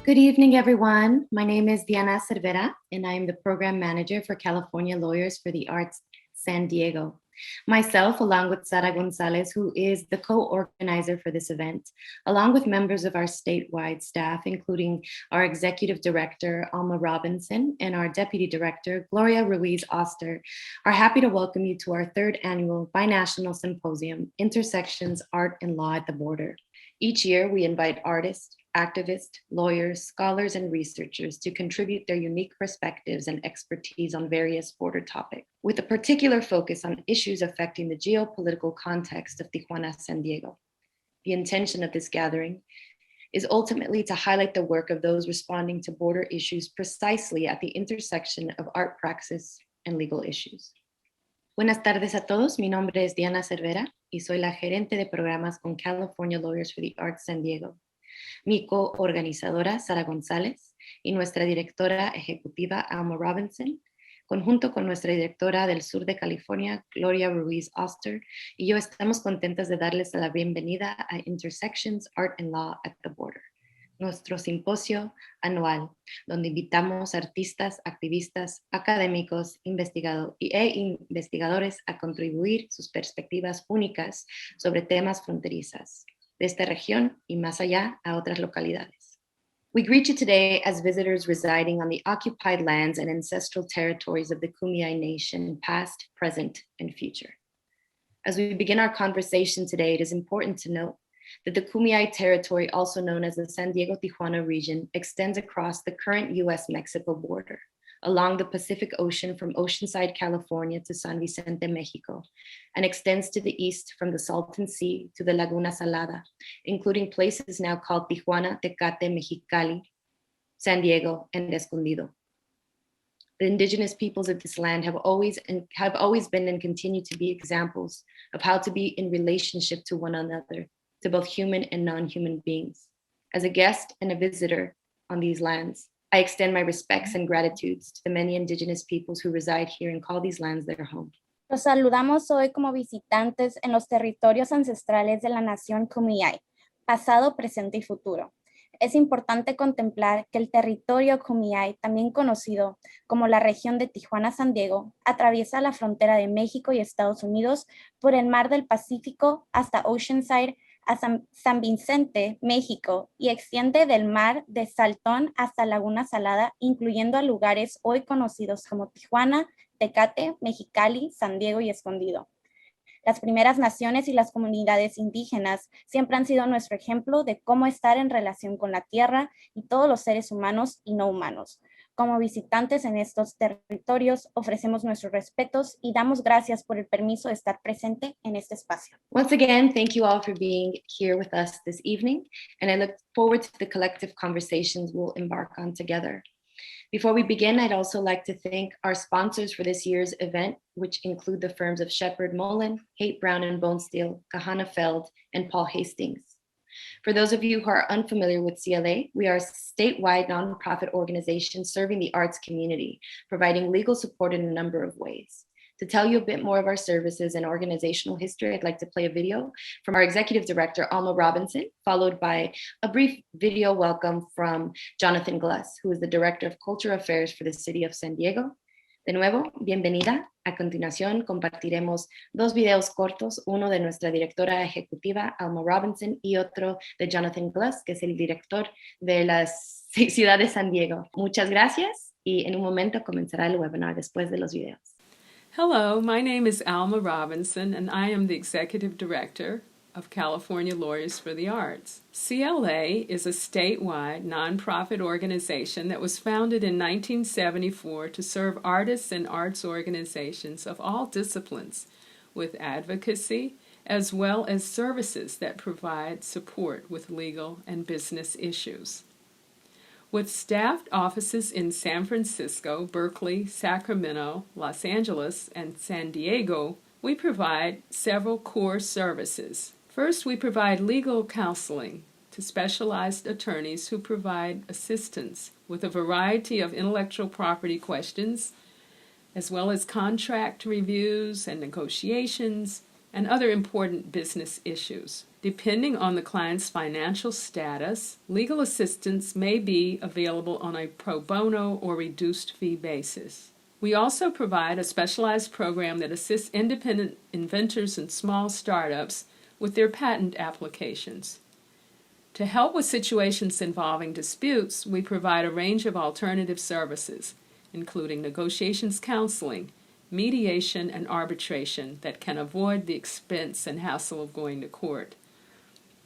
Good evening, everyone. My name is Diana Cervera, and I am the Program Manager for California Lawyers for the Arts San Diego. Myself, along with Sara Gonzalez, who is the co-organizer for this event, along with members of our statewide staff, including our Executive Director, Alma Robinson, and our Deputy Director, Gloria Ruiz Oster, are happy to welcome you to our third annual binational symposium, Intersections, Art and Law at the Border. Each year, we invite artists, activists, lawyers, scholars, and researchers to contribute their unique perspectives and expertise on various border topics, with a particular focus on issues affecting the geopolitical context of Tijuana, San Diego. The intention of this gathering is ultimately to highlight the work of those responding to border issues precisely at the intersection of art praxis and legal issues. Buenas tardes a todos. Mi nombre es Diana Cervera y soy la gerente de programas con California Lawyers for the Arts San Diego. Mi co-organizadora, Sara Gonzalez, y nuestra directora ejecutiva, Alma Robinson, conjunto con nuestra directora del sur de California, Gloria Ruiz Oster, y yo estamos contentas de darles la bienvenida a Intersections, Art and Law at the Border, nuestro simposio anual, donde invitamos artistas, activistas, académicos, investigadores a contribuir sus perspectivas únicas sobre temas fronterizas de esta región y más allá a otras localidades. We greet you today as visitors residing on the occupied lands and ancestral territories of the Kumeyaay Nation, past, present, and future. As we begin our conversation today, it is important to note that the Kumeyaay territory, also known as the San Diego-Tijuana region, extends across the current US-Mexico border, along the Pacific Ocean from Oceanside, California to San Vicente, Mexico, and extends to the east from the Salton Sea to the Laguna Salada, including places now called Tijuana, Tecate, Mexicali, San Diego, and Escondido. The indigenous peoples of this land have always been and continue to be examples of how to be in relationship to one another, to both human and non-human beings. As a guest and a visitor on these lands, I extend my respects and gratitudes to the many indigenous peoples who reside here and call these lands their home. Los saludamos hoy como visitantes en los territorios ancestrales de la nación Kumeyaay, pasado, presente y futuro. Es importante contemplar que el territorio Kumeyaay, también conocido como la región de Tijuana-San Diego, atraviesa la frontera de México y Estados Unidos por el mar del Pacífico hasta Oceanside, a San Vicente, México, y extiende del mar de Saltón hasta Laguna Salada, incluyendo a lugares hoy conocidos como Tijuana, Tecate, Mexicali, San Diego y Escondido. Las primeras naciones y las comunidades indígenas siempre han sido nuestro ejemplo de cómo estar en relación con la tierra y todos los seres humanos y no humanos. Como visitantes en estos territorios, ofrecemos nuestros respetos y damos gracias por el permiso de estar presente en este espacio. Once again, thank you all for being here with us this evening, and I look forward to the collective conversations we'll embark on together. Before we begin, I'd also like to thank our sponsors for this year's event, which include the firms of Shepard Mullen, Haight Brown and Bonesteel, Kahana Feld, and Paul Hastings. For those of you who are unfamiliar with CLA, we are a statewide nonprofit organization serving the arts community, providing legal support in a number of ways. To tell you a bit more of our services and organizational history, I'd like to play a video from our Executive Director, Alma Robinson, followed by a brief video welcome from Jonathan Glass, who is the Director of Cultural Affairs for the City of San Diego. De nuevo, bienvenida. A continuación, compartiremos dos videos cortos, uno de nuestra directora ejecutiva, Alma Robinson, y otro de Jonathan Glass, que es el director de la ciudad de San Diego. Muchas gracias, y en un momento comenzará el webinar después de los videos. Hello, my name is Alma Robinson, and I am the Executive Director of California Lawyers for the Arts. CLA is a statewide nonprofit organization that was founded in 1974 to serve artists and arts organizations of all disciplines with advocacy as well as services that provide support with legal and business issues. With staffed offices in San Francisco, Berkeley, Sacramento, Los Angeles, and San Diego, we provide several core services. First, we provide legal counseling to specialized attorneys who provide assistance with a variety of intellectual property questions, as well as contract reviews and negotiations, and other important business issues. Depending on the client's financial status, legal assistance may be available on a pro bono or reduced fee basis. We also provide a specialized program that assists independent inventors and small startups with their patent applications. To help with situations involving disputes, we provide a range of alternative services, including negotiations counseling, mediation, and arbitration that can avoid the expense and hassle of going to court.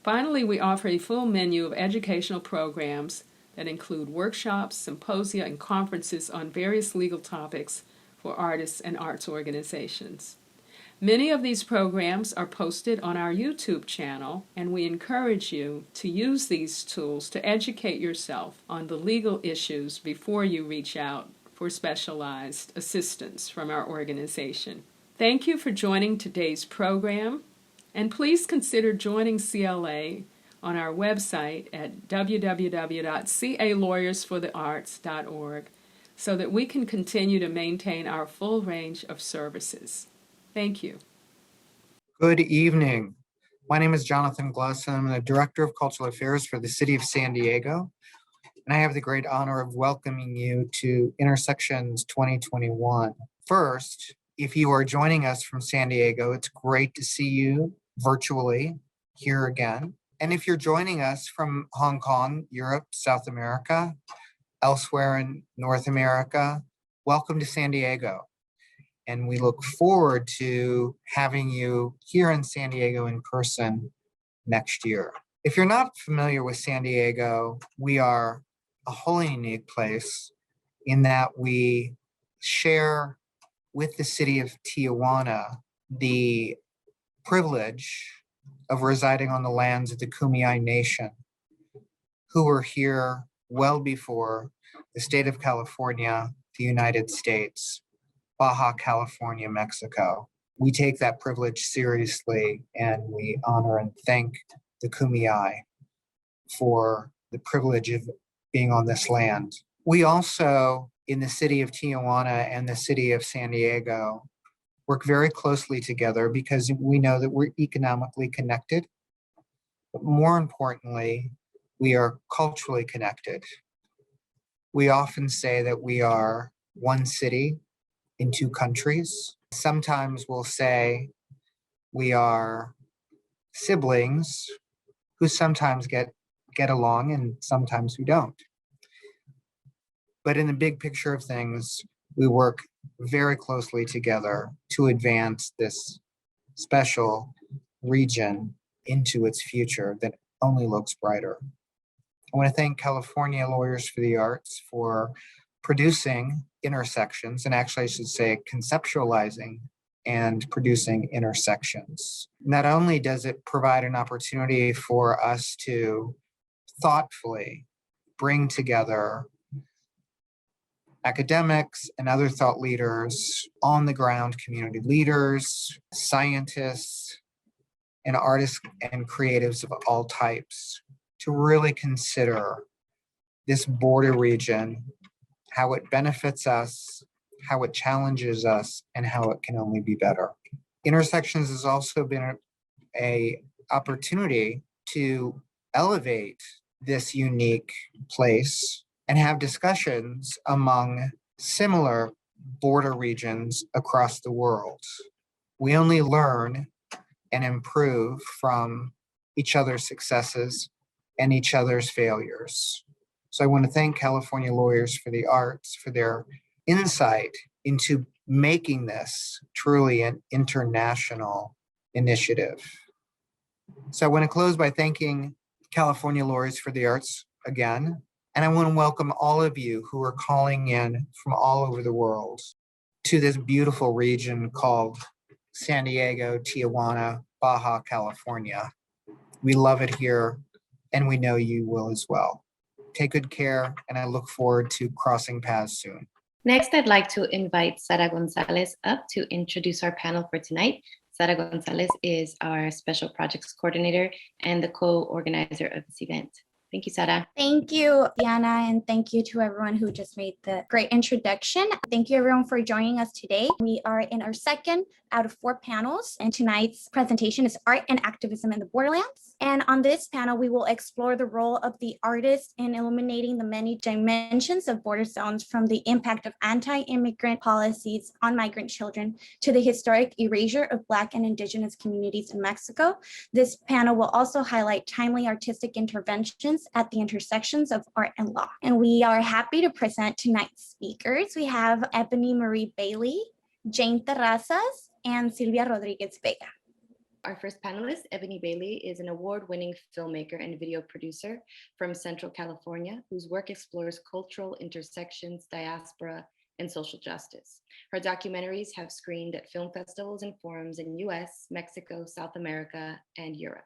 Finally, we offer a full menu of educational programs that include workshops, symposia, and conferences on various legal topics for artists and arts organizations. Many of these programs are posted on our YouTube channel, and we encourage you to use these tools to educate yourself on the legal issues before you reach out for specialized assistance from our organization. Thank you for joining today's program, and please consider joining CLA on our website at www.calawyersforthearts.org so that we can continue to maintain our full range of services. Thank you. Good evening. My name is Jonathan Gluss, and I'm the Director of Cultural Affairs for the City of San Diego. And I have the great honor of welcoming you to Intersections 2021. First, if you are joining us from San Diego, it's great to see you virtually here again. And if you're joining us from Hong Kong, Europe, South America, elsewhere in North America, welcome to San Diego. And we look forward to having you here in San Diego in person next year. If you're not familiar with San Diego, we are a wholly unique place in that we share with the city of Tijuana the privilege of residing on the lands of the Kumeyaay Nation, who were here well before the state of California, the United States, Baja California, Mexico. We take that privilege seriously, and we honor and thank the Kumeyaay for the privilege of being on this land. We also, in the city of Tijuana and the city of San Diego, work very closely together because we know that we're economically connected, but more importantly, we are culturally connected. We often say that we are one city in two countries. Sometimes we'll say we are siblings who sometimes get along and sometimes we don't. But in the big picture of things, we work very closely together to advance this special region into its future that only looks brighter. I want to thank California Lawyers for the Arts for producing Intersections, and actually I should say conceptualizing and producing Intersections. Not only does it provide an opportunity for us to thoughtfully bring together academics and other thought leaders, on the ground community leaders, scientists, and artists and creatives of all types to really consider this border region, how it benefits us, how it challenges us, and how it can only be better. Intersections has also been an opportunity to elevate this unique place and have discussions among similar border regions across the world. We only learn and improve from each other's successes and each other's failures. So I want to thank California Lawyers for the Arts for their insight into making this truly an international initiative. So I want to close by thanking California Lawyers for the Arts again. And I want to welcome all of you who are calling in from all over the world to this beautiful region called San Diego, Tijuana, Baja California. We love it here, and we know you will as well. Take good care, and I look forward to crossing paths soon. Next, I'd like to invite Sara Gonzalez up to introduce our panel for tonight. Sara Gonzalez is our Special Projects Coordinator and the co-organizer of this event. Thank you, Sara. Thank you, Diana, and thank you to everyone who just made the great introduction. Thank you, everyone, for joining us today. We are in our second out of 4 panels, and tonight's presentation is Art and Activism in the Borderlands. And on this panel, we will explore the role of the artist in illuminating the many dimensions of border zones, from the impact of anti-immigrant policies on migrant children to the historic erasure of Black and Indigenous communities in Mexico. This panel will also highlight timely artistic interventions at the intersections of art and law. And we are happy to present tonight's speakers. We have Ebony Bailey, Jane Terrazas, and Sylvia Rodriguez Vega. Our first panelist, Ebony Bailey, is an award-winning filmmaker and video producer from Central California, whose work explores cultural intersections, diaspora, and social justice. Her documentaries have screened at film festivals and forums in US, Mexico, South America, and Europe.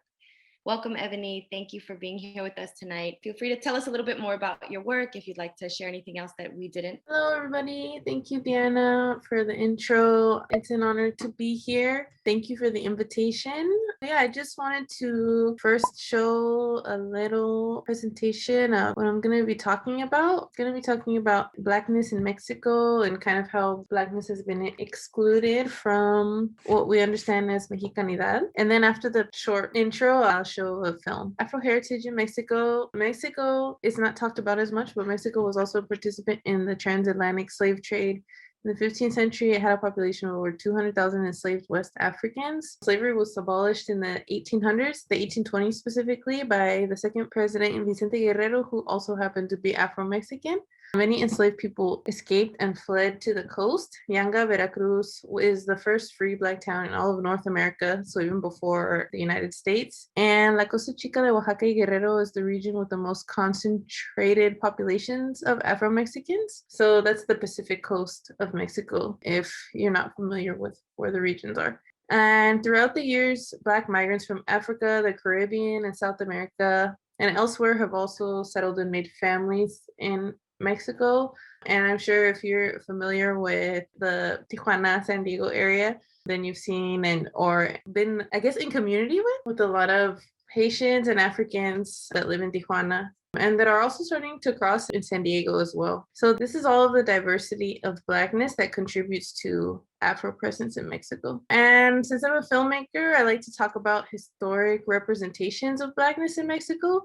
Welcome, Ebony. Thank you for being here with us tonight. Feel free to tell us a little bit more about your work if you'd like to share anything else that we didn't. Hello, everybody. Thank you, Diana, for the intro. It's an honor to be here. Thank you for the invitation. Yeah, I just wanted to first show a little presentation of what I'm going to be talking about. I'm going to be talking about Blackness in Mexico and kind of how Blackness has been excluded from what we understand as Mexicanidad. And then after the short intro, I'll show a film. Afro heritage in Mexico. Mexico is not talked about as much, but Mexico was also a participant in the transatlantic slave trade. In the 15th century, it had a population of over 200,000 enslaved West Africans. Slavery was abolished in the 1800s, the 1820s specifically, by the second president, Vicente Guerrero, who also happened to be Afro-Mexican. Many enslaved people escaped and fled to the coast. Yanga, Veracruz is the first free Black town in all of North America, so even before the United States. And La Costa Chica de Oaxaca y Guerrero is the region with the most concentrated populations of Afro-Mexicans. So that's the Pacific coast of Mexico, if you're not familiar with where the regions are. And throughout the years, Black migrants from Africa, the Caribbean, and South America, and elsewhere have also settled and made families in Mexico. And I'm sure if you're familiar with the Tijuana, San Diego area, then you've seen or been, I guess, in community with a lot of Haitians and Africans that live in Tijuana, and that are also starting to cross in San Diego as well. So this is all of the diversity of Blackness that contributes to Afro presence in Mexico. And since I'm a filmmaker, I like to talk about historic representations of Blackness in Mexico.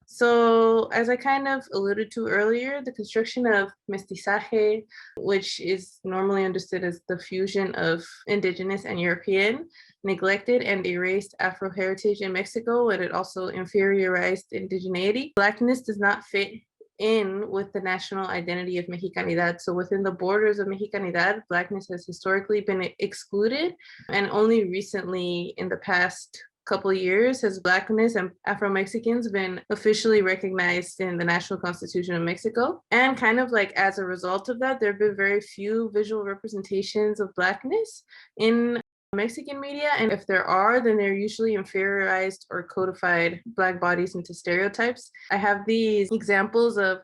So as I kind of alluded to earlier, the construction of mestizaje, which is normally understood as the fusion of Indigenous and European, neglected and erased Afro heritage in Mexico, and it also inferiorized indigeneity. Blackness does not fit in with the national identity of Mexicanidad. So within the borders of Mexicanidad, Blackness has historically been excluded, and only recently in the past couple of years has Blackness and Afro-Mexicans been officially recognized in the National Constitution of Mexico. And kind of like as a result of that, there have been very few visual representations of Blackness in Mexican media. And if there are, then they're usually inferiorized or codified Black bodies into stereotypes. I have these examples of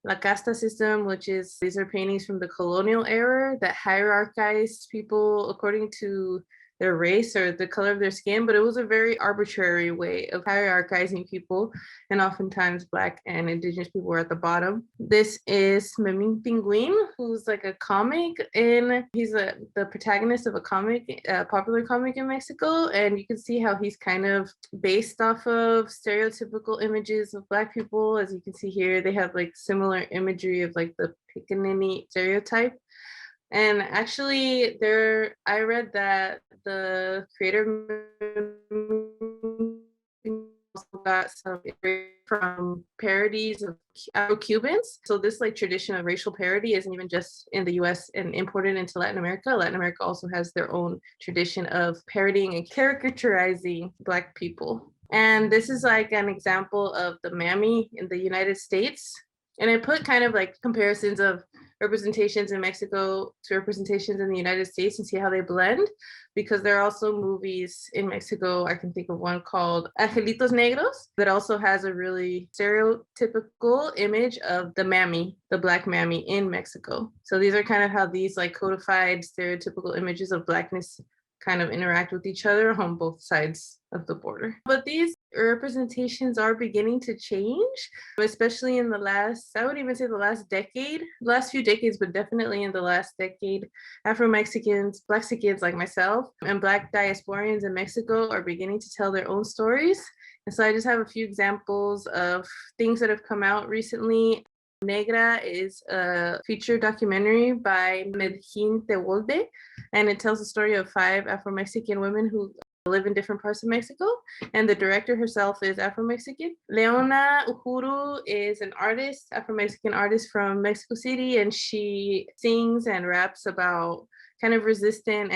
La Casta System, these are paintings from the colonial era that hierarchized people according to their race or the color of their skin, but it was a very arbitrary way of hierarchizing people, and oftentimes Black and Indigenous people were at the bottom. This is Memín Pinguín, who's like a comic, and he's the protagonist of a popular comic in Mexico, and you can see how he's kind of based off of stereotypical images of Black people. As you can see here, they have like similar imagery of like the Pickaninny stereotype. And actually, I read that the creator also got some from parodies of Afro-Cubans. So this like tradition of racial parody isn't even just in the US and imported into Latin America. Latin America also has their own tradition of parodying and caricaturizing Black people. And this is like an example of the mammy in the United States. And I put kind of like comparisons of representations in Mexico to representations in the United States and see how they blend, because there are also movies in Mexico. I can think of one called Angelitos Negros that also has a really stereotypical image of the mammy, the Black mammy in Mexico. So these are kind of how these like codified stereotypical images of Blackness kind of interact with each other on both sides of the border. But these representations are beginning to change, especially in the last, I would even say the last decade, the last few decades, but definitely in the last decade. Afro-Mexicans, Blexicans like myself, and Black diasporians in Mexico are beginning to tell their own stories. And so I just have a few examples of things that have come out recently. Negra is a feature documentary by Medellin Tewolde, and it tells the story of 5 Afro-Mexican women who live in different parts of Mexico, and the director herself is Afro-Mexican. Leona Uhuru is an artist, Afro-Mexican artist from Mexico City, and she sings and raps about kind of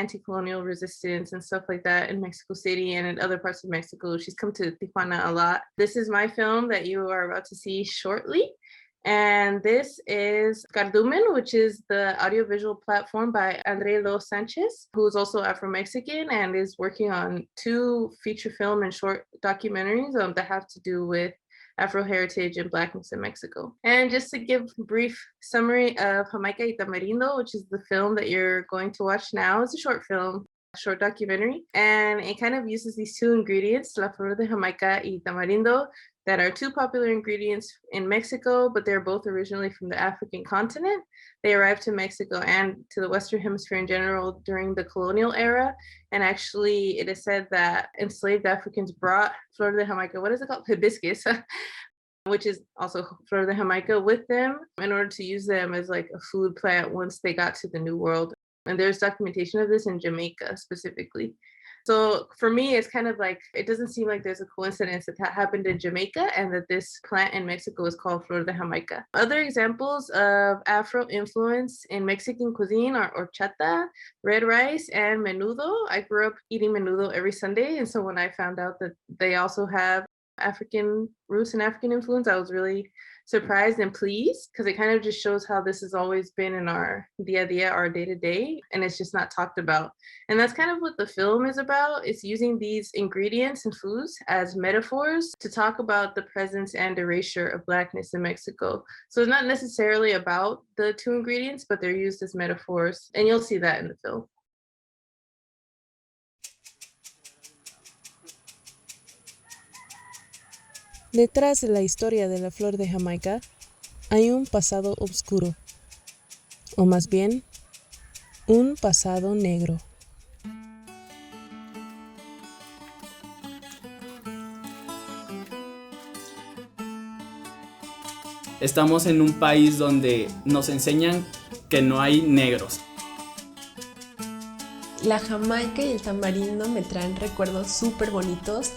anti-colonial resistance and stuff like that in Mexico City and in other parts of Mexico. She's come to Tijuana a lot. This is my film that you are about to see shortly. And this is Cardumen, which is the audiovisual platform by Andre Los Sanchez, who is also Afro-Mexican and is working on 2 feature film and short documentaries that have to do with Afro heritage and Blackness in Mexico. And just to give a brief summary of Jamaica y Tamarindo, which is the film that you're going to watch now, it's a short film, short documentary, and it kind of uses these 2 ingredients, la flor de Jamaica y tamarindo, that are 2 popular ingredients in Mexico, but they're both originally from the African continent. They arrived to Mexico and to the Western Hemisphere in general during the colonial era. And actually, it is said that enslaved Africans brought flor de Jamaica, what is it called? Hibiscus, which is also flor de Jamaica, with them in order to use them as like a food plant once they got to the New World. And there's documentation of this in Jamaica specifically. So for me, it's kind of like, it doesn't seem like there's a coincidence that that happened in Jamaica and that this plant in Mexico is called flor de Jamaica. Other examples of Afro influence in Mexican cuisine are horchata, red rice, and menudo. I grew up eating menudo every Sunday. And so when I found out that they also have African roots and African influence, I was really surprised and pleased, because it kind of just shows how this has always been in our dia a dia, our day to day, and it's just not talked about. And that's kind of what the film is about. It's using these ingredients and foods as metaphors to talk about the presence and erasure of Blackness in Mexico. So it's not necessarily about the 2 ingredients, but they're used as metaphors, and you'll see that in the film. Detrás de la historia de la flor de Jamaica hay un pasado oscuro, o más bien, un pasado negro. Estamos en un país donde nos enseñan que no hay negros. La Jamaica y el tamarindo me traen recuerdos súper bonitos,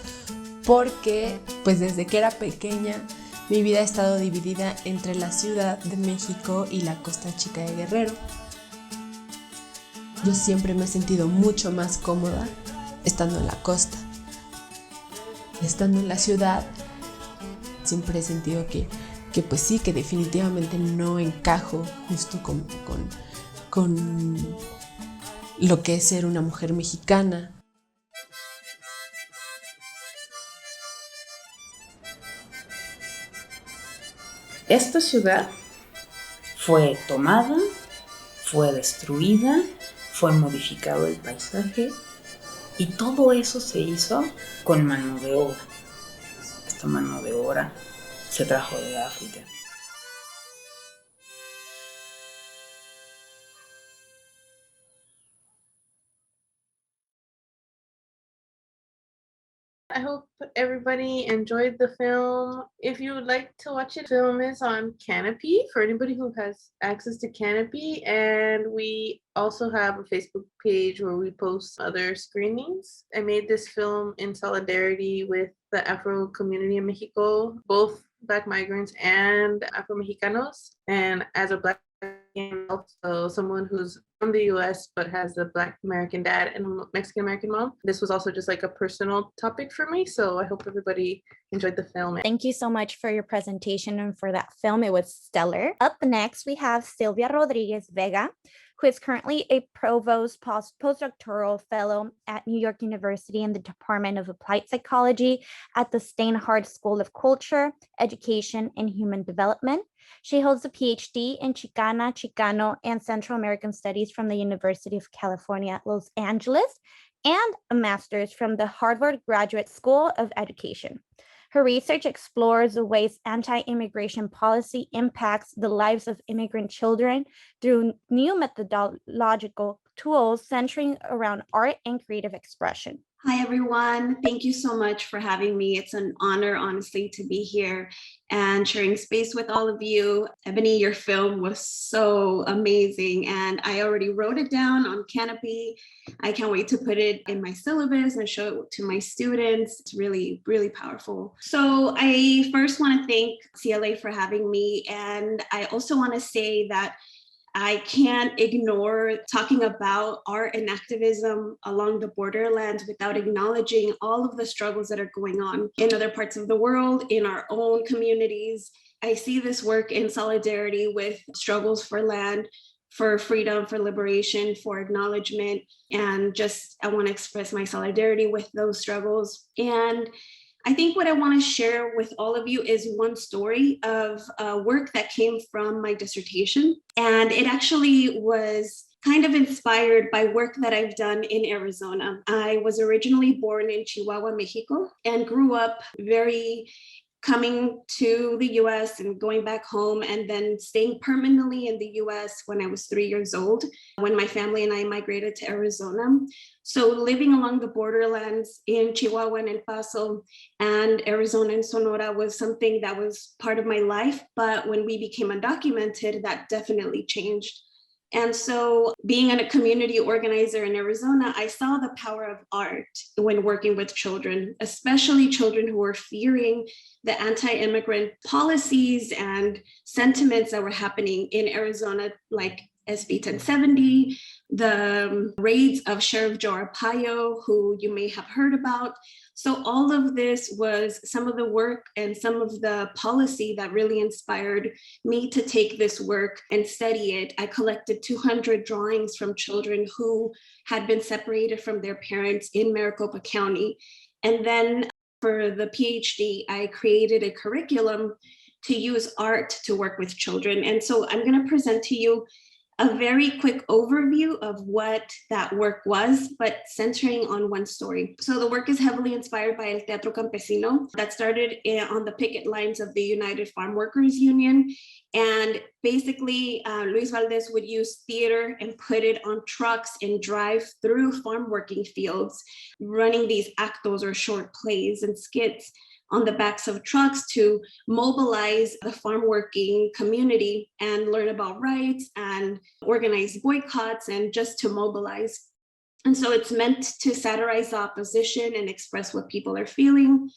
porque pues desde que era pequeña mi vida ha estado dividida entre la Ciudad de México y la Costa Chica de Guerrero. Yo siempre me he sentido mucho más cómoda estando en la costa. Estando en la ciudad, siempre he sentido que pues sí, que definitivamente no encajo justo con lo que es ser una mujer mexicana. Esta ciudad fue tomada, fue destruida, fue modificado el paisaje y todo eso se hizo con mano de obra. Esta mano de obra se trajo de África. I hope everybody enjoyed the film. If you would like to watch it, the film is on Canopy for anybody who has access to Canopy. And we also have a Facebook page where we post other screenings. I made this film in solidarity with the Afro community in Mexico, both Black migrants and Afro-Mexicanos. And as a Black and also someone who's from the US but has a Black American dad and a Mexican American mom, this was also just like a personal topic for me. So I hope everybody enjoyed the film. Thank you so much for your presentation and for that film. It was stellar. Up next, we have Sylvia Rodriguez Vega, who is currently a provost postdoctoral fellow at New York University in the Department of Applied Psychology at the Steinhardt School of Culture, Education, and Human Development. She holds a Ph.D. in Chicano, and Central American Studies from the University of California, Los Angeles, and a master's from the Harvard Graduate School of Education. Her research explores the ways anti-immigration policy impacts the lives of immigrant children through new methodological tools centering around art and creative expression. Hi, everyone. Thank you so much for having me. It's an honor, honestly, to be here and sharing space with all of you. Ebony, your film was so amazing, and I already wrote it down on Canopy. I can't wait to put it in my syllabus and show it to my students. It's really, really powerful. So I first want to thank CLA for having me, and I also want to say that I can't ignore talking about art and activism along the borderlands without acknowledging all of the struggles that are going on in other parts of the world, in our own communities. I see this work in solidarity with struggles for land, for freedom, for liberation, for acknowledgement, and just I want to express my solidarity with those struggles. And I think what I want to share with all of you is one story of work that came from my dissertation. And it actually was kind of inspired by work that I've done in Arizona. I was originally born in Chihuahua, Mexico, and grew up coming to the US and going back home and then staying permanently in the US when I was 3 years old, when my family and I migrated to Arizona. So living along the borderlands in Chihuahua and El Paso and Arizona and Sonora was something that was part of my life. But when we became undocumented, that definitely changed. And so being a community organizer in Arizona, I saw the power of art when working with children, especially children who were fearing the anti-immigrant policies and sentiments that were happening in Arizona, like SB 1070, the raids of Sheriff Joe Arpaio, who you may have heard about. So all of this was some of the work and some of the policy that really inspired me to take this work and study it. I collected 200 drawings from children who had been separated from their parents in Maricopa County. And then for the Ph.D., I created a curriculum to use art to work with children. And so I'm going to present to you a very quick overview of what that work was, but centering on one story. So the work is heavily inspired by El Teatro Campesino that started on the picket lines of the United Farm Workers Union. And basically, Luis Valdez would use theater and put it on trucks and drive through farm working fields, running these actos or short plays and skits on the backs of trucks to mobilize the farm working community and learn about rights and organize boycotts and just to mobilize. And so it's meant to satirize the opposition and express what people are feeling.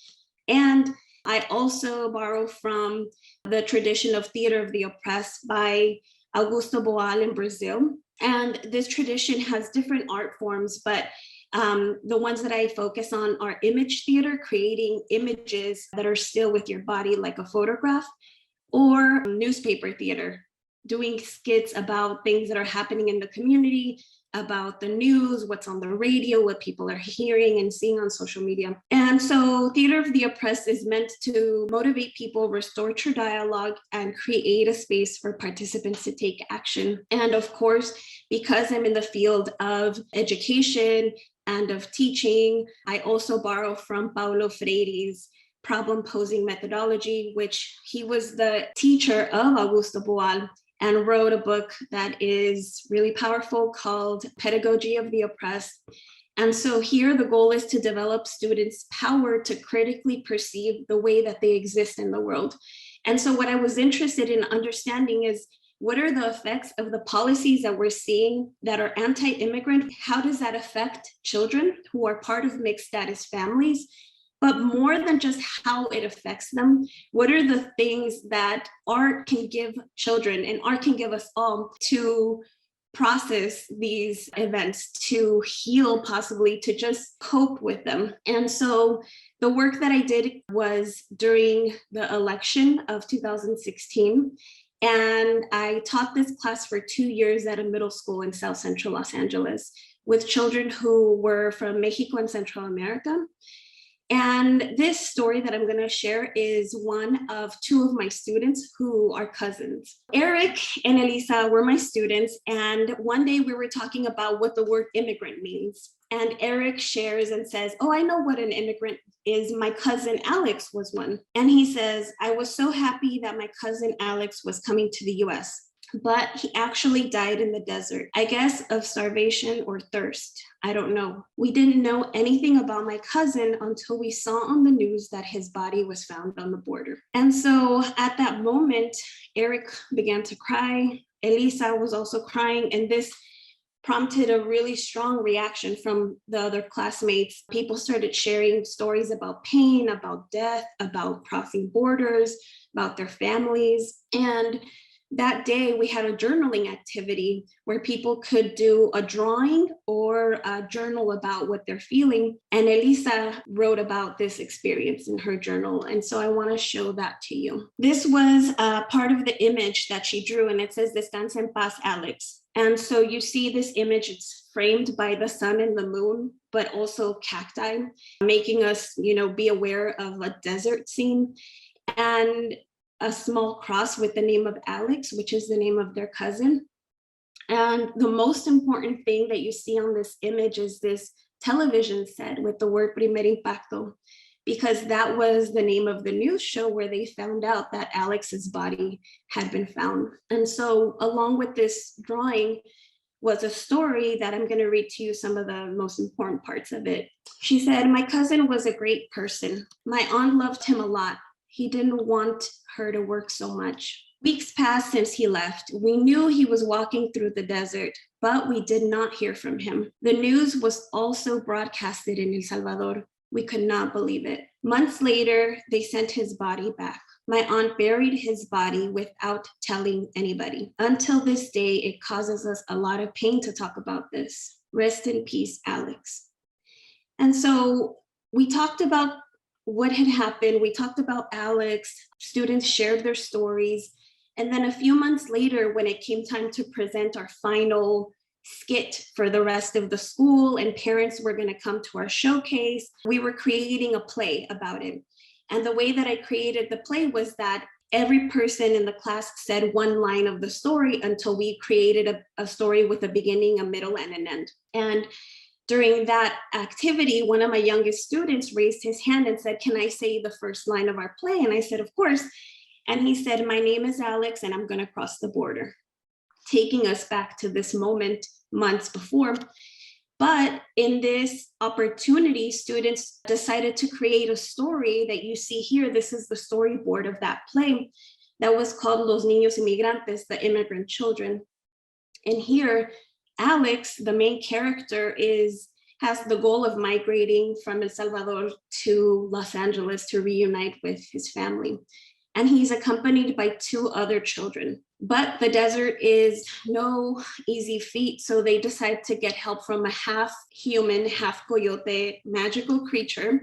And I also borrow from the tradition of theater of the oppressed by Augusto Boal in Brazil. And this tradition has different art forms, but the ones that I focus on are image theater, creating images that are still with your body like a photograph, or newspaper theater, doing skits about things that are happening in the community, about the news, what's on the radio, what people are hearing and seeing on social media. And so Theater of the Oppressed is meant to motivate people, restore true dialogue, and create a space for participants to take action. And of course, because I'm in the field of education and of teaching, I also borrow from Paulo Freire's problem posing methodology, which he was the teacher of Augusto Boal, and wrote a book that is really powerful called Pedagogy of the Oppressed. And so here the goal is to develop students' power to critically perceive the way that they exist in the world. And so what I was interested in understanding is, what are the effects of the policies that we're seeing that are anti-immigrant? How does that affect children who are part of mixed status families? But more than just how it affects them, what are the things that art can give children and art can give us all to process these events, to heal, possibly to just cope with them? And so the work that I did was during the election of 2016. And I taught this class for 2 years at a middle school in South Central Los Angeles with children who were from Mexico and Central America. And this story that I'm going to share is one of two of my students who are cousins. Eric and Elisa were my students, and one day we were talking about what the word immigrant means. And Eric shares and says, oh, I know what an immigrant is. My cousin Alex was one. And he says, I was so happy that my cousin Alex was coming to the US, but he actually died in the desert, I guess of starvation or thirst. I don't know. We didn't know anything about my cousin until we saw on the news that his body was found on the border. And so at that moment, Eric began to cry. Elisa was also crying, and this prompted a really strong reaction from the other classmates. People started sharing stories about pain, about death, about crossing borders, about their families. And that day we had a journaling activity where people could do a drawing or a journal about what they're feeling. And Elisa wrote about this experience in her journal. And so I want to show that to you. This was part of the image that she drew, and it says, Descansa en paz, Alex. And so you see this image, it's framed by the sun and the moon, but also cacti, making us, be aware of a desert scene. And a small cross with the name of Alex, which is the name of their cousin. And the most important thing that you see on this image is this television set with the word Primer Impacto, because that was the name of the news show where they found out that Alex's body had been found. And so along with this drawing was a story that I'm going to read to you some of the most important parts of it. She said, my cousin was a great person. My aunt loved him a lot. He didn't want her to work so much. Weeks passed since he left. We knew he was walking through the desert, but we did not hear from him. The news was also broadcasted in El Salvador. We could not believe it. Months later, they sent his body back. My aunt buried his body without telling anybody. Until this day, it causes us a lot of pain to talk about this. Rest in peace, Alex. And so we talked about what had happened. We talked about Alex. Students shared their stories. And then a few months later, when it came time to present our final skit for the rest of the school and parents were going to come to our showcase, we were creating a play about it. And the way that I created the play was that every person in the class said one line of the story until we created a story with a beginning, a middle, and an end. And during that activity, one of my youngest students raised his hand and said, can I say the first line of our play? And I said, of course. And he said, my name is Alex and I'm going to cross the border, taking us back to this moment months before. But in this opportunity, students decided to create a story that you see here. This is the storyboard of that play that was called Los Niños Inmigrantes, the Immigrant Children. And here, Alex, the main character, has the goal of migrating from El Salvador to Los Angeles to reunite with his family. And he's accompanied by two other children. But the desert is no easy feat, so they decide to get help from a half human, half coyote magical creature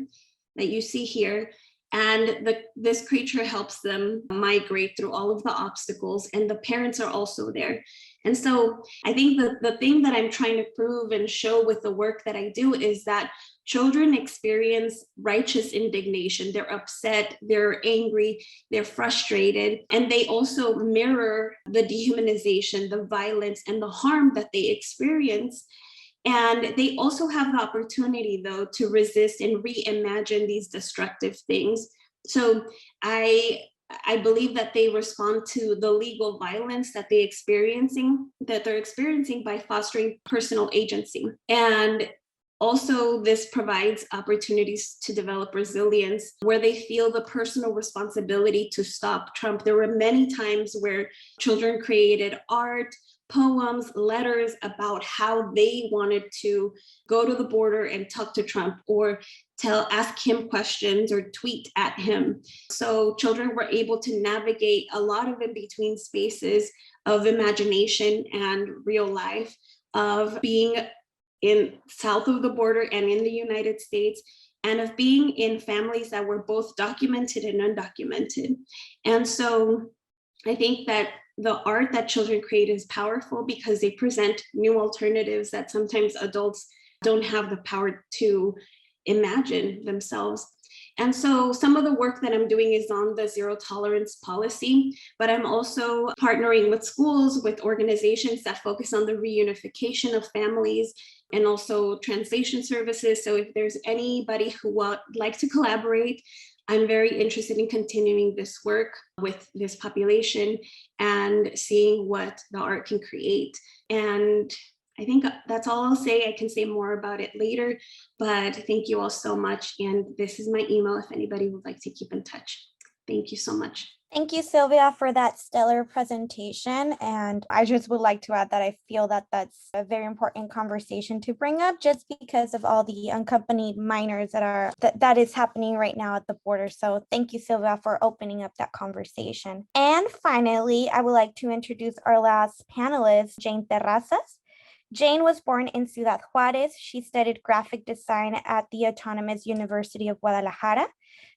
that you see here. And this creature helps them migrate through all of the obstacles, and the parents are also there. And so I think the thing that I'm trying to prove and show with the work that I do is that children experience righteous indignation. They're upset, they're angry, they're frustrated, and they also mirror the dehumanization, the violence, and the harm that they experience. And they also have the opportunity, though, to resist and reimagine these destructive things. So I believe that they respond to the legal violence that they're experiencing by fostering personal agency. And also, this provides opportunities to develop resilience where they feel the personal responsibility to stop Trump. There were many times where children created art, poems, letters about how they wanted to go to the border and talk to Trump or ask him questions or tweet at him. So children were able to navigate a lot of in-between spaces of imagination and real life, of being in south of the border and in the United States, and of being in families that were both documented and undocumented. And so I think that the art that children create is powerful because they present new alternatives that sometimes adults don't have the power to imagine themselves. And so some of the work that I'm doing is on the zero tolerance policy, but I'm also partnering with schools, with organizations that focus on the reunification of families and also translation services. So if there's anybody who would like to collaborate, I'm very interested in continuing this work with this population and seeing what the art can create. And I think that's all I'll say. I can say more about it later, but thank you all so much. And this is my email if anybody would like to keep in touch. Thank you so much. Thank you, Sylvia, for that stellar presentation. And I just would like to add that I feel that that's a very important conversation to bring up just because of all the unaccompanied minors that is happening right now at the border. So thank you, Sylvia, for opening up that conversation. And finally, I would like to introduce our last panelist, Jane Terrazas. Jane was born in Ciudad Juárez. She studied graphic design at the Autonomous University of Guadalajara.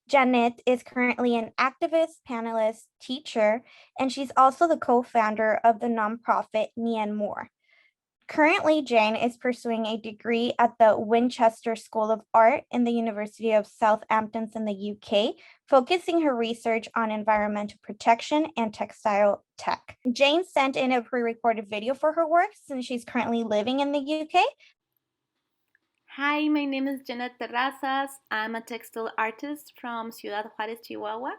Janet is currently an activist, panelist, teacher, and she's also the co-founder of the nonprofit Me and More. Currently, Jane is pursuing a degree at the Winchester School of Art in the University of Southampton in the UK, focusing her research on environmental protection and textile tech. Jane sent in a pre-recorded video for her work since she's currently living in the UK. Hi, my name is Janet Terrazas. I'm a textile artist from Ciudad Juárez, Chihuahua.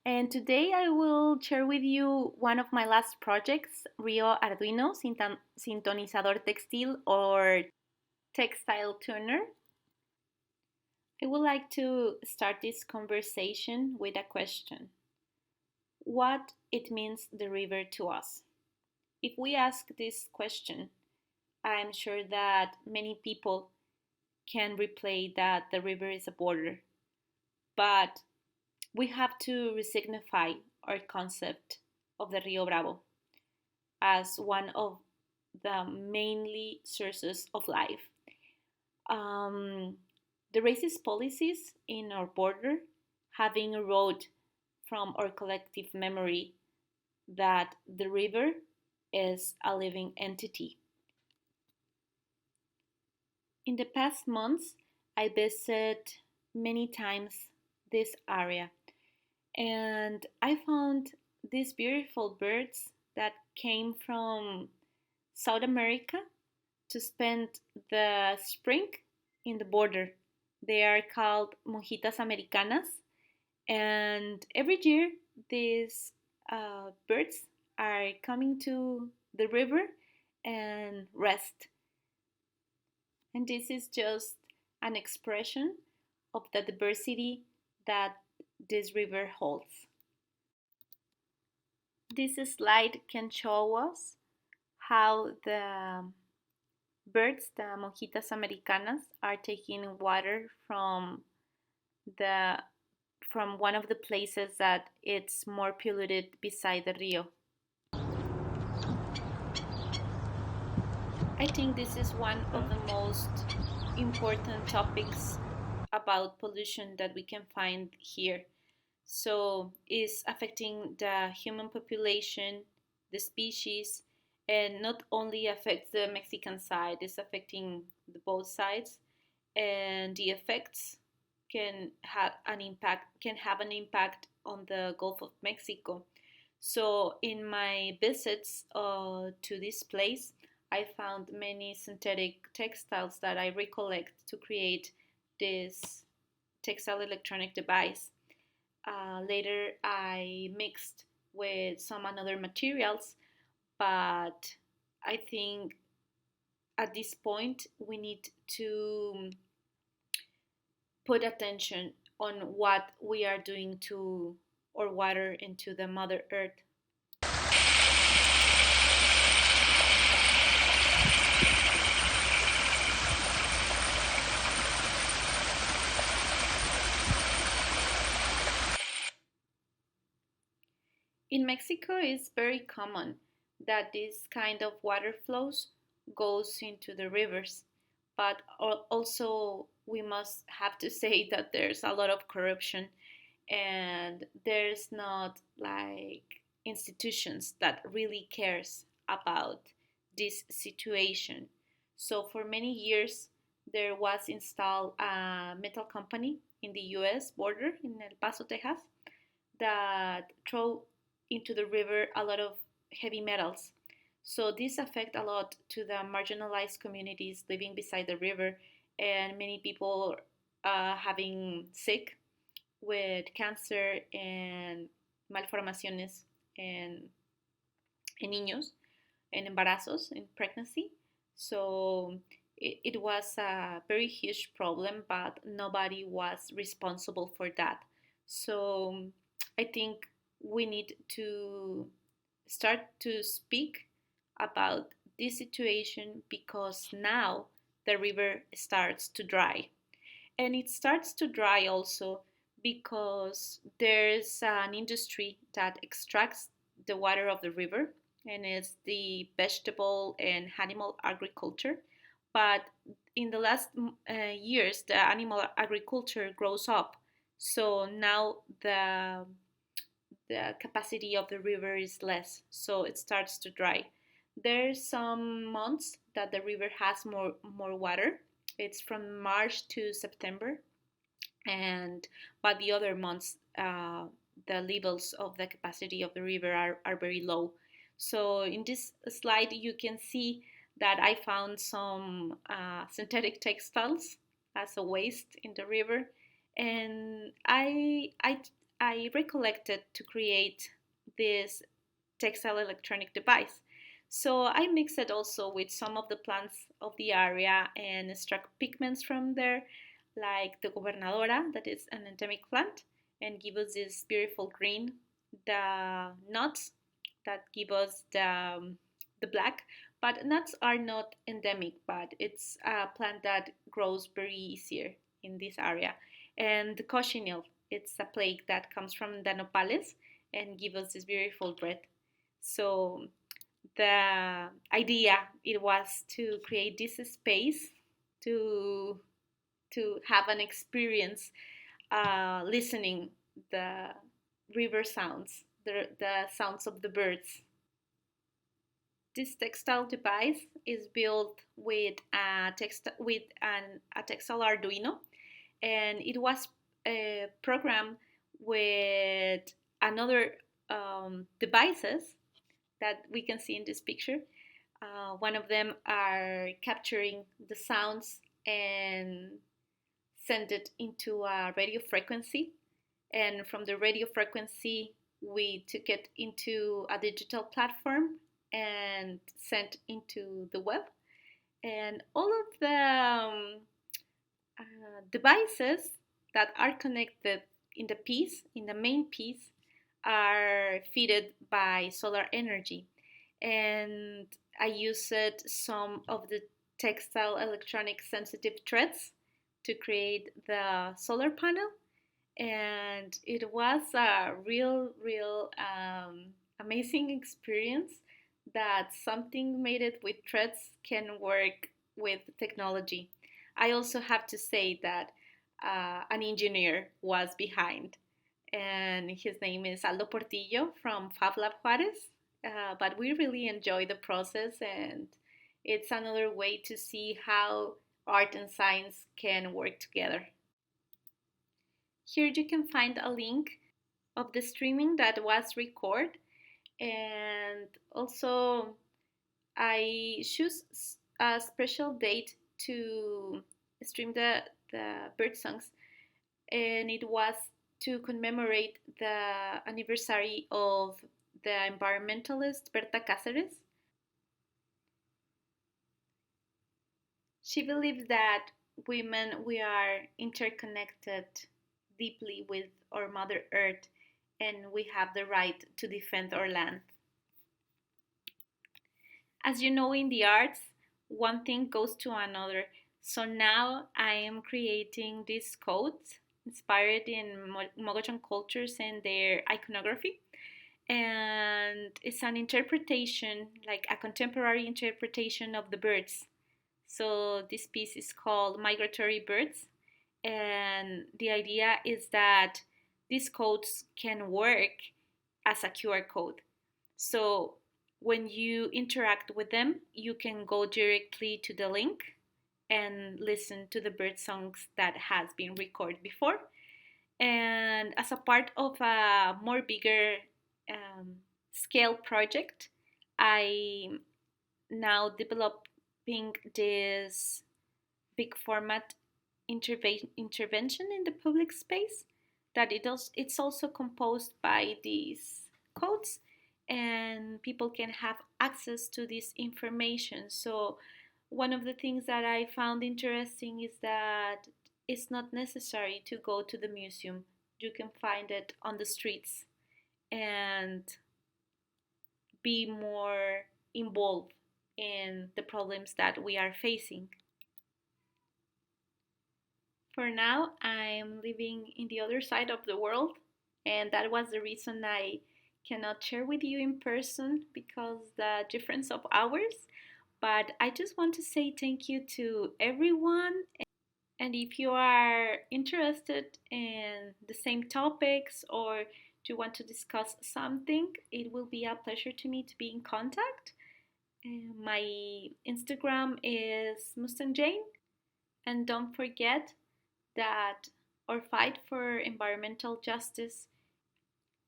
And today I will share with you one of my last projects, Rio Arduino, Sintonizador Textil or Textile Tuner. I would like to start this conversation with a question. What it means the river to us? If we ask this question, I'm sure that many people can replay that the river is a border, but we have to resignify our concept of the Rio Bravo as one of the mainly sources of life. The racist policies in our border having eroded from our collective memory that the river is a living entity. In the past months, I visited many times this area, and I found these beautiful birds that came from South America to spend the spring in the border. They are called monjitas americanas, and every year these birds are coming to the river and rest. And this is just an expression of the diversity that this river holds. This slide can show us how the birds, the monjitas americanas, are taking water from one of the places that it's more polluted beside the Rio. I think this is one of the most important topics about pollution that we can find here. So it's affecting the human population, the species, and not only affects the Mexican side, it's affecting both sides, and the effects can have an impact on the Gulf of Mexico. So in my visits to this place, I found many synthetic textiles that I recollect to create this textile electronic device. Later I mixed with some other materials, but I think at this point we need to put attention on what we are doing to our water and to the Mother Earth. In Mexico, it's very common that this kind of water flows goes into the rivers, but also we must have to say that there's a lot of corruption and there's not like institutions that really cares about this situation. So for many years there was installed a metal company in the US border in El Paso, Texas, that throw into the river a lot of heavy metals. So this affect a lot to the marginalized communities living beside the river, and many people having sick with cancer and malformaciones en, en niños, en embarazos, in pregnancy. So it was a very huge problem, but nobody was responsible for that. So I think we need to start to speak about this situation because now the river starts to dry. And it starts to dry also because there's an industry that extracts the water of the river, and it's the vegetable and animal agriculture. But in the last years, the animal agriculture grows up. So now the capacity of the river is less, so it starts to dry. There's some months that the river has more water. It's from March to September, and but the other months, the levels of the capacity of the river are very low. So in this slide, you can see that I found some synthetic textiles as a waste in the river, and I recollected to create this textile electronic device. So I mixed it also with some of the plants of the area and extract pigments from there, like the gobernadora, that is an endemic plant, and give us this beautiful green. The nuts that give us the black, but nuts are not endemic, but it's a plant that grows very easier in this area. And the cochineal, it's a plague that comes from the nopales and give us this beautiful bread. So the idea it was to create this space to have an experience listening the river sounds, the sounds of the birds. This textile device is built with a textile Arduino, and it was programmed with another devices that we can see in this picture. One of them are capturing the sounds and send it into a radio frequency, and from the radio frequency we took it into a digital platform and sent into the web. And all of the devices that are connected in the main piece, are fed by solar energy. And I used some of the textile electronic sensitive threads to create the solar panel, and it was a real amazing experience that something made it with threads can work with technology. I also have to say that an engineer was behind, and his name is Aldo Portillo from Fab Lab Juarez. But we really enjoy the process, and it's another way to see how art and science can work together. Here you can find a link of the streaming that was recorded, and also I choose a special date to stream the bird songs, and it was to commemorate the anniversary of the environmentalist Berta Cáceres. She believed that women, we are interconnected deeply with our Mother Earth, and we have the right to defend our land. As you know, in the arts, one thing goes to another. So now I am creating these codes inspired in Mogollon cultures and their iconography. And it's an interpretation, like a contemporary interpretation of the birds. So this piece is called Migratory Birds. And the idea is that these codes can work as a QR code. So when you interact with them, you can go directly to the link and listen to the bird songs that has been recorded before. And as a part of a more bigger scale project, I now developing this big format intervention in the public space, that it's also composed by these codes, and people can have access to this information. So one of the things that I found interesting is that it's not necessary to go to the museum. You can find it on the streets and be more involved in the problems that we are facing. For now, I'm living in the other side of the world, and that was the reason I cannot share with you in person because the difference of hours. But I just want to say thank you to everyone. And if you are interested in the same topics or you want to discuss something, it will be a pleasure to me to be in contact. My Instagram is Mustang Jane. And don't forget that our fight for environmental justice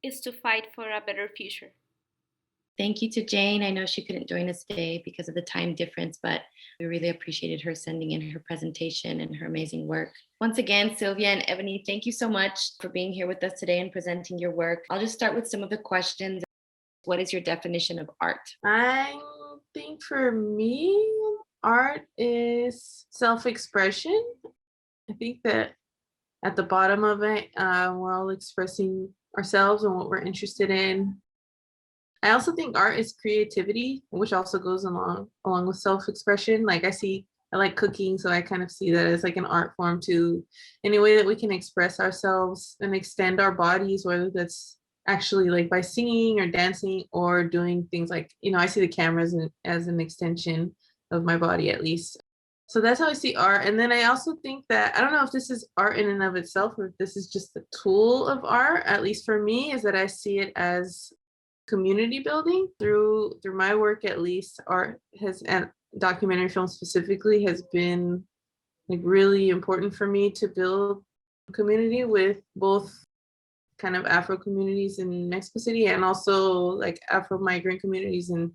is to fight for a better future. Thank you to Jane. I know she couldn't join us today because of the time difference, but we really appreciated her sending in her presentation and her amazing work. Once again, Sylvia and Ebony, thank you so much for being here with us today and presenting your work. I'll just start with some of the questions. What is your definition of art? I think for me, art is self-expression. I think that at the bottom of it, we're all expressing ourselves and what we're interested in. I also think art is creativity, which also goes along with self-expression. Like I like cooking, so I kind of see that as like an art form too. Any way that we can express ourselves and extend our bodies, whether that's actually like by singing or dancing or doing things like, I see the cameras as an extension of my body at least. So that's how I see art. And then I also think that, I don't know if this is art in and of itself or if this is just the tool of art, at least for me, is that I see it as community building. Through my work, at least, art has, and documentary film specifically, has been like really important for me to build community with both kind of Afro communities in Mexico City and also like Afro migrant communities in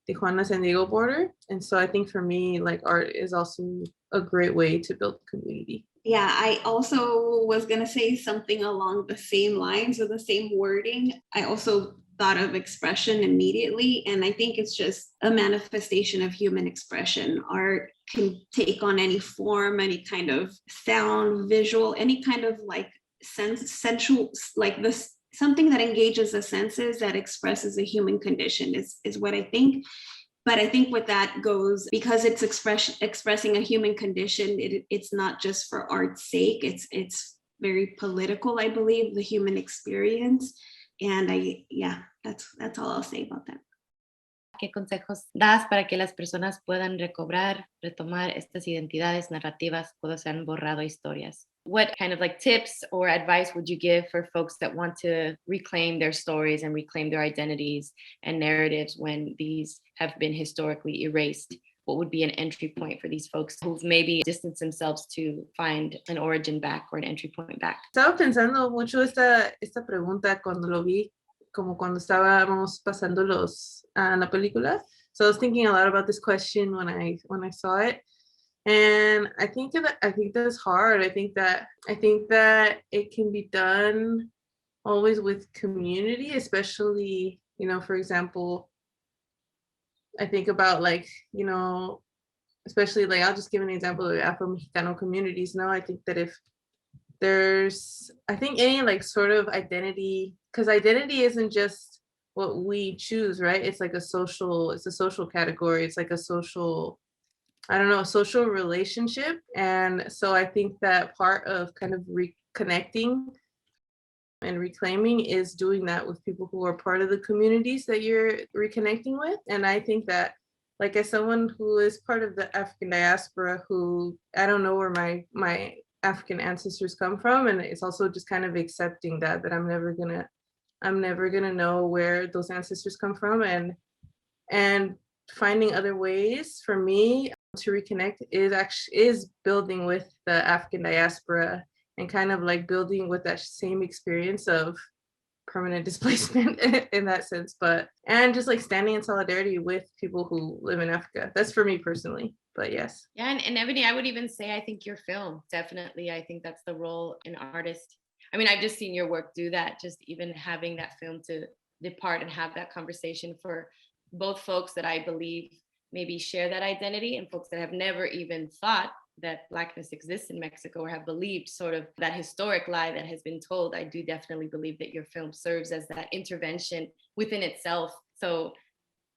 Tijuana, San Diego border. And so I think for me, like art is also a great way to build community. Yeah, I also was going to say something along the same lines or the same wording. I also thought of expression immediately, and I think it's just a manifestation of human expression. Art can take on any form, any kind of sound, visual, any kind of like sensual, like this, something that engages the senses, that expresses a human condition is what I think. But I think with that goes, because it's expressing a human condition, it's not just for art's sake, it's very political, I believe, the human experience. And that's all I'll say about that. ¿Qué consejos das para que las personas puedan retomar estas identidades narrativas cuando se han borrado historias? What kind of like tips or advice would you give for folks that want to reclaim their stories and reclaim their identities and narratives when these have been historically erased? What would be an entry point for these folks who've maybe distanced themselves to find an origin back or an entry point back? Estaba pensando mucho esta pregunta cuando lo vi, como cuando estábamos pasando la película. So I was thinking a lot about this question when I saw it. And I think that's hard. I think that it can be done always with community, especially, for example, I think about like, especially like, I'll just give an example of Afro-Mexicano communities. I think that if there's, any like sort of identity, because identity isn't just what we choose, right? It's like a social category. It's like a social, social relationship. And so I think that part of kind of reconnecting and reclaiming is doing that with people who are part of the communities that you're reconnecting with. And I think that, like, as someone who is part of the African diaspora, who I don't know where my African ancestors come from, and it's also just kind of accepting that I'm never gonna know where those ancestors come from, and finding other ways for me to reconnect is building with the African diaspora and kind of like building with that same experience of permanent displacement in that sense, and just like standing in solidarity with people who live in Africa. That's for me personally, but yes. Yeah, and Ebony, I would even say, I think your film, definitely, I think that's the role an artist. I mean, I've just seen your work do that, just even having that film to depart and have that conversation for both folks that I believe maybe share that identity and folks that have never even thought that Blackness exists in Mexico or have believed sort of that historic lie that has been told. I do definitely believe that your film serves as that intervention within itself. So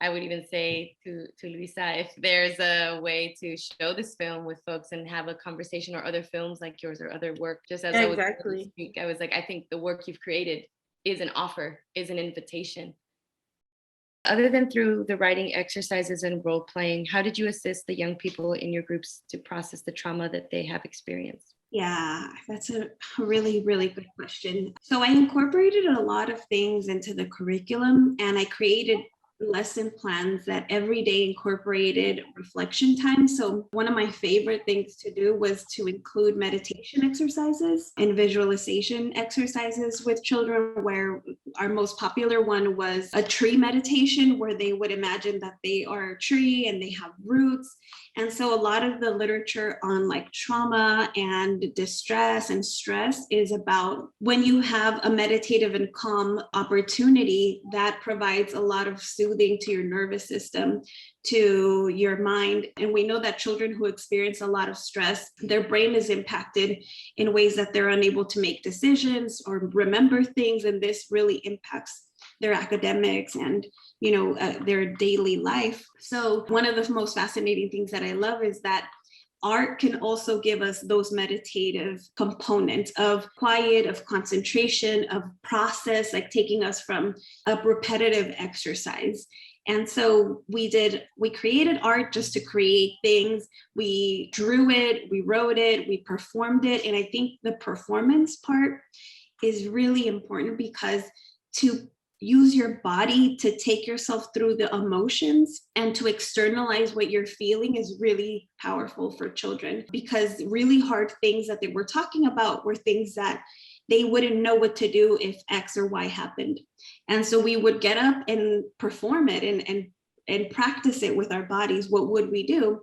I would even say to Luisa, if there's a way to show this film with folks and have a conversation, or other films like yours or other work, just as Exactly. I was like, I think the work you've created is an offer, is an invitation. Other than through the writing exercises and role playing, how did you assist the young people in your groups to process the trauma that they have experienced? Yeah, that's a really, really good question. So I incorporated a lot of things into the curriculum, and I created lesson plans that every day incorporated reflection time. So one of my favorite things to do was to include meditation exercises and visualization exercises with children, where our most popular one was a tree meditation, where they would imagine that they are a tree and they have roots. And so a lot of the literature on like trauma and distress and stress is about when you have a meditative and calm opportunity that provides a lot of soothing to your nervous system, to your mind. And we know that children who experience a lot of stress, their brain is impacted in ways that they're unable to make decisions or remember things. And this really impacts their academics and their daily life. So one of the most fascinating things that I love is that art can also give us those meditative components of quiet, of concentration, of process, like taking us from a repetitive exercise. And so we created art just to create things. We drew it, we wrote it, we performed it. And I think the performance part is really important, because to use your body to take yourself through the emotions and to externalize what you're feeling is really powerful for children, because really hard things that they were talking about were things that they wouldn't know what to do if X or Y happened. And so we would get up and perform it and practice it with our bodies. What would we do?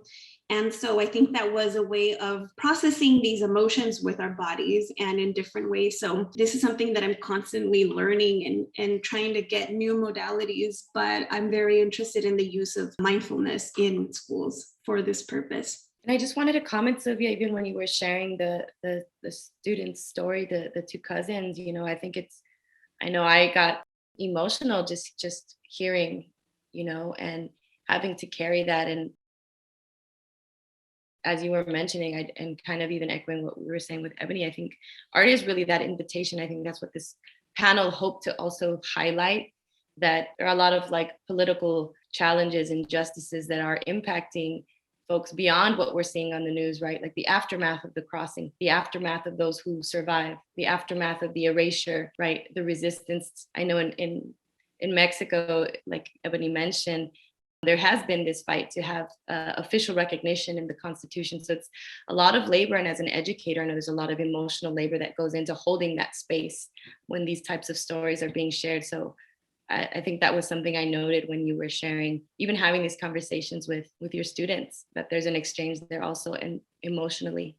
And so I think that was a way of processing these emotions with our bodies and in different ways. So this is something that I'm constantly learning and trying to get new modalities, but I'm very interested in the use of mindfulness in schools for this purpose. And I just wanted to comment, Sylvia, even when you were sharing the student's story, the two cousins, I know I got emotional just hearing, and having to carry that. And as you were mentioning, and kind of even echoing what we were saying with Ebony, I think art is really that invitation. I think that's what this panel hoped to also highlight, that there are a lot of like political challenges, injustices that are impacting folks beyond what we're seeing on the news, right? Like the aftermath of the crossing, the aftermath of those who survive, the aftermath of the erasure, right? The resistance. I know in Mexico, like Ebony mentioned, there has been this fight to have official recognition in the Constitution. So it's a lot of labor. And as an educator, I know there's a lot of emotional labor that goes into holding that space when these types of stories are being shared. So I think that was something I noted when you were sharing, even having these conversations with your students, that there's an exchange there also, and emotionally.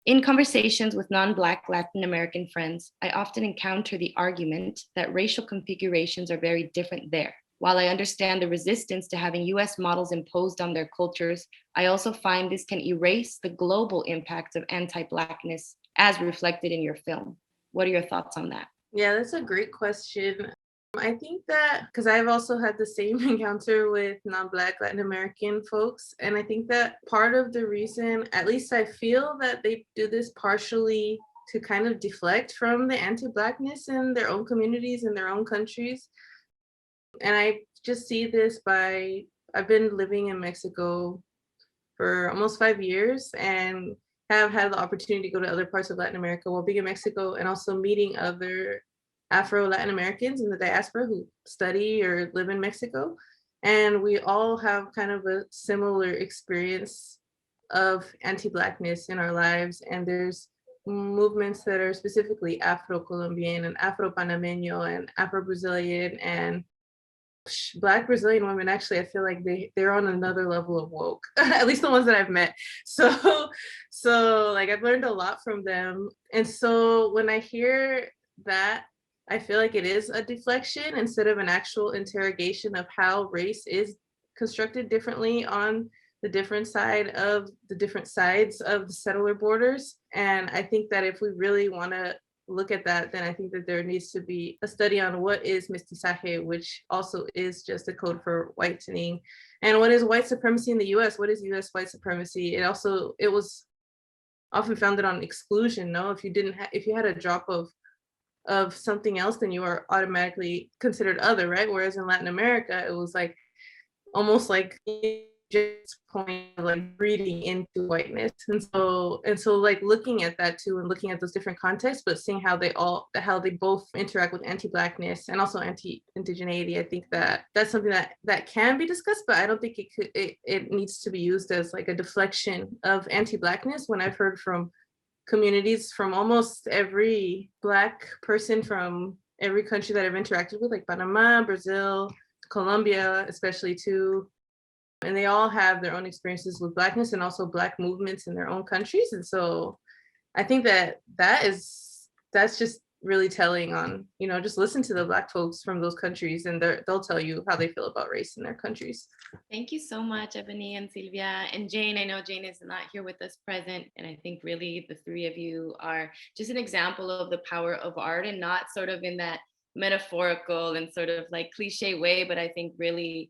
In conversations with non-Black Latin American friends, I often encounter the argument that racial configurations are very different there. While I understand the resistance to having US models imposed on their cultures, I also find this can erase the global impacts of anti-Blackness as reflected in your film. What are your thoughts on that? Yeah, that's a great question. I think that because I've also had the same encounter with non-Black Latin American folks. And I think that part of the reason, at least I feel that they do this partially to kind of deflect from the anti-Blackness in their own communities, in their own countries. And I just see this I've been living in Mexico for almost 5 years and have had the opportunity to go to other parts of Latin America while being in Mexico, and also meeting other Afro Latin Americans in the diaspora who study or live in Mexico. And we all have kind of a similar experience of anti-Blackness in our lives. And there's movements that are specifically Afro-Colombian and Afro-Panameño and Afro-Brazilian and Black Brazilian women, actually, I feel like they're on another level of woke, at least the ones that I've met. So like I've learned a lot from them. And so when I hear that, I feel like it is a deflection instead of an actual interrogation of how race is constructed differently on the different sides of the settler borders. And I think that if we really want to look at that, then I think that there needs to be a study on what is mestizaje, which also is just a code for whitening, and what is white supremacy in the US. What is US white supremacy? It was often founded on exclusion. No, if you had a drop of something else, then you are automatically considered other, right? Whereas in Latin America, it was like almost like just point of like breeding into whiteness. And so like looking at that too, and looking at those different contexts, but seeing how they both interact with anti-Blackness and also anti-indigeneity. I think that that's something that can be discussed, but I don't think it needs to be used as like a deflection of anti-Blackness, when I've heard from communities from almost every Black person from every country that I've interacted with, like Panama, Brazil, Colombia, especially too. And they all have their own experiences with Blackness and also Black movements in their own countries. And so I think that's just really telling on, just listen to the Black folks from those countries, and they'll tell you how they feel about race in their countries. Thank you so much, Ebony and Sylvia. And Jane, I know Jane is not here with us present. And I think really the three of you are just an example of the power of art, and not sort of in that metaphorical and sort of like cliche way, but I think really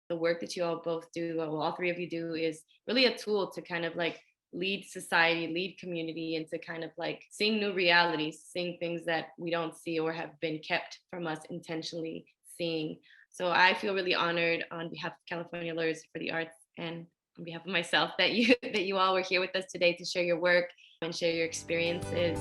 the work that you all both do, well, all three of you do, is really a tool to kind of like lead society, lead community into kind of like seeing new realities, seeing things that we don't see or have been kept from us intentionally seeing. So I feel really honored on behalf of California Lawyers for the Arts, and on behalf of myself, that you all were here with us today to share your work and share your experiences.